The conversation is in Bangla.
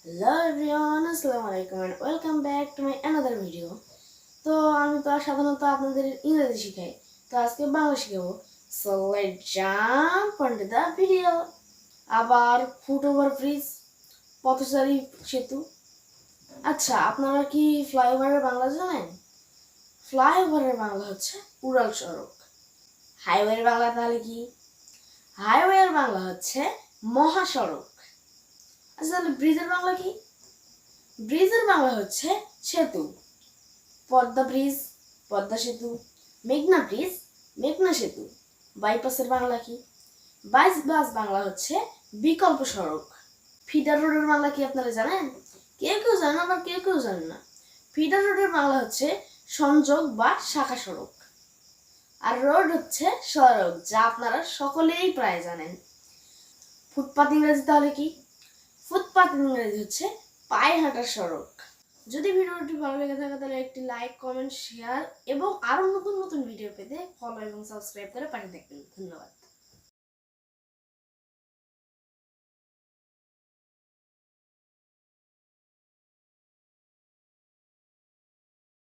Hello everyone, আসসালামু আলাইকুম and welcome back to my another video. তো আমি তো সাধারণত আপনাদের ইংরেজি শিখাই, তো আজকে বাংলা শিখাবো। So let's jump onto the video. আবার ফুটওভার ব্রিজ, পথচারী সেতু। আচ্ছা, আপনারা কি ফ্লাইওভারের বাংলা জানেন? ফ্লাইওভারের বাংলা হচ্ছে উড়াল সড়ক। হাইওয়ের বাংলা তাহলে কি? হাইওয়ের বাংলা হচ্ছে মহাসড়ক। আচ্ছা, তাহলে ব্রিজের বাংলা কি? ব্রিজের বাংলা হচ্ছে সেতু। পদ্মা ব্রিজ, পদ্মা সেতু। মেঘনা ব্রিজ, মেঘনা সেতু। বাইপাসের বাংলা কি? বাইপাস বাংলা হচ্ছে বিকল্প সড়ক। ফিডার রোডের বাংলা কি আপনারা জানেন? কেউ কেউ জানেন, আবার কেউ কেউ জানেন না। ফিডার রোডের বাংলা হচ্ছে সংযোগ বা শাখা সড়ক। আর রোড হচ্ছে সড়ক, যা আপনারা সকলেই প্রায় জানেন। ফুটপাত ইংরেজি তাহলে কি? ফুটপাত ইংরেজি হচ্ছে পায়ে হাঁটার সড়ক। যদি ভিডিওটি ভালো লেগে থাকে তাহলে একটি লাইক, কমেন্ট, শেয়ার এবং আরো নতুন নতুন ভিডিও পেতে ফলো এবং সাবস্ক্রাইব করে পাশে থাকবেন। ধন্যবাদ।